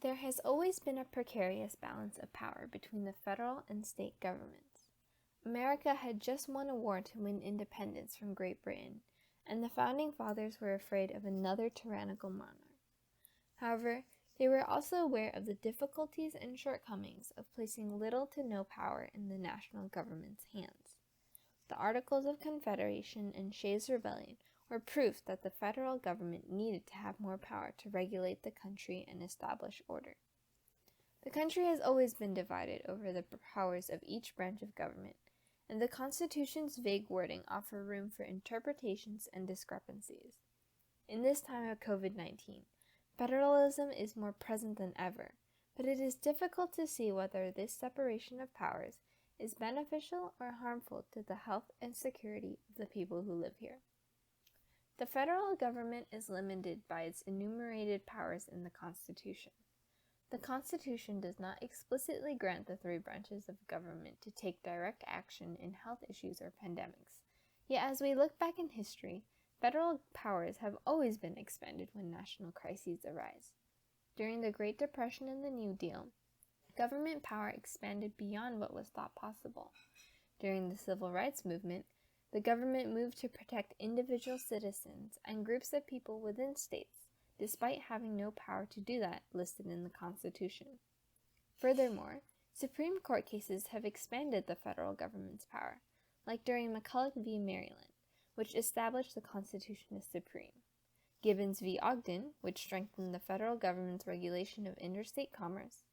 There has always been a precarious balance of power between the federal and state governments. America had just won a war to win independence from Great Britain, and the Founding Fathers were afraid of another tyrannical monarch. However, they were also aware of the difficulties and shortcomings of placing little to no power in the national government's hands. The Articles of Confederation and Shays' Rebellion were proof that the federal government needed to have more power to regulate the country and establish order. The country has always been divided over the powers of each branch of government, and the Constitution's vague wording offers room for interpretations and discrepancies. In this time of COVID-19, federalism is more present than ever, but it is difficult to see whether this separation of powers is beneficial or harmful to the health and security of the people who live here. The federal government is limited by its enumerated powers in the Constitution. The Constitution does not explicitly grant the three branches of government to take direct action in health issues or pandemics. Yet as we look back in history, federal powers have always been expanded when national crises arise. During the Great Depression and the New Deal, government power expanded beyond what was thought possible. During the Civil Rights Movement, the government moved to protect individual citizens and groups of people within states, despite having no power to do that listed in the Constitution. Furthermore, Supreme Court cases have expanded the federal government's power, like during McCulloch v. Maryland, which established the Constitution as supreme, Gibbons v. Ogden, which strengthened the federal government's regulation of interstate commerce,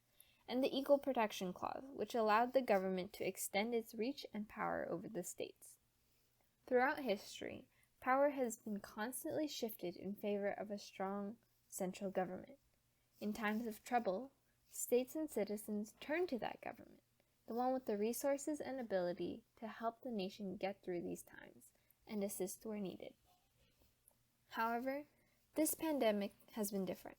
and the Equal Protection Clause, which allowed the government to extend its reach and power over the states. Throughout history, power has been constantly shifted in favor of a strong central government. In times of trouble, states and citizens turn to that government, the one with the resources and ability to help the nation get through these times and assist where needed. However, this pandemic has been different.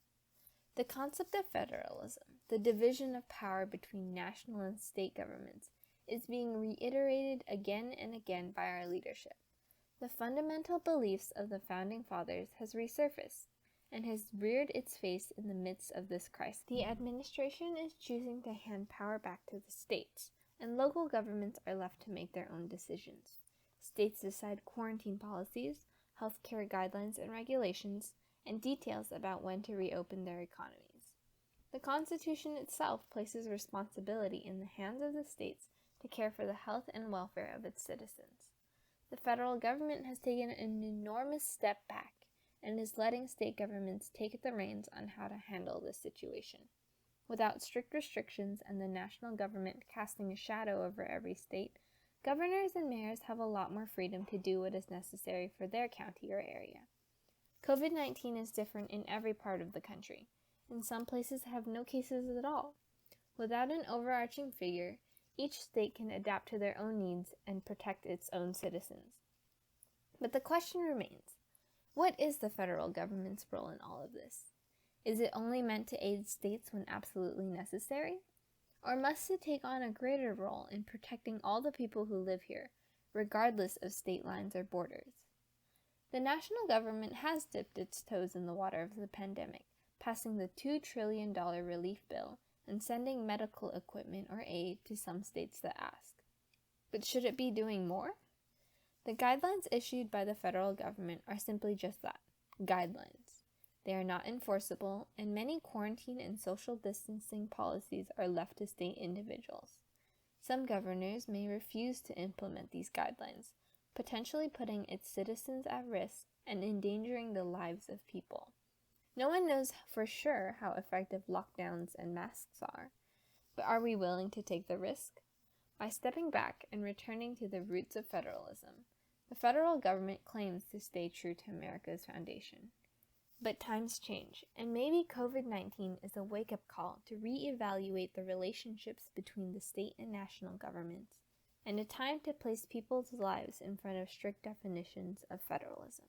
The concept of federalism, the division of power between national and state governments, is being reiterated again and again by our leadership. The fundamental beliefs of the Founding Fathers has resurfaced and has reared its face in the midst of this crisis. The administration is choosing to hand power back to the states, and local governments are left to make their own decisions. States decide quarantine policies, healthcare guidelines and regulations, and details about when to reopen their economies. The Constitution itself places responsibility in the hands of the states to care for the health and welfare of its citizens. The federal government has taken an enormous step back and is letting state governments take the reins on how to handle this situation. Without strict restrictions and the national government casting a shadow over every state, governors and mayors have a lot more freedom to do what is necessary for their county or area. COVID-19 is different in every part of the country, and some places have no cases at all. Without an overarching figure, each state can adapt to their own needs and protect its own citizens. But the question remains, what is the federal government's role in all of this? Is it only meant to aid states when absolutely necessary? Or must it take on a greater role in protecting all the people who live here, regardless of state lines or borders? The national government has dipped its toes in the water of the pandemic, passing the $2 trillion relief bill and sending medical equipment or aid to some states that ask. But should it be doing more? The guidelines issued by the federal government are simply just that, guidelines. They are not enforceable, and many quarantine and social distancing policies are left to state individuals. Some governors may refuse to implement these guidelines, potentially putting its citizens at risk and endangering the lives of people. No one knows for sure how effective lockdowns and masks are, but are we willing to take the risk? By stepping back and returning to the roots of federalism, the federal government claims to stay true to America's foundation. But times change, and maybe COVID-19 is a wake-up call to re-evaluate the relationships between the state and national governments, and a time to place people's lives in front of strict definitions of federalism.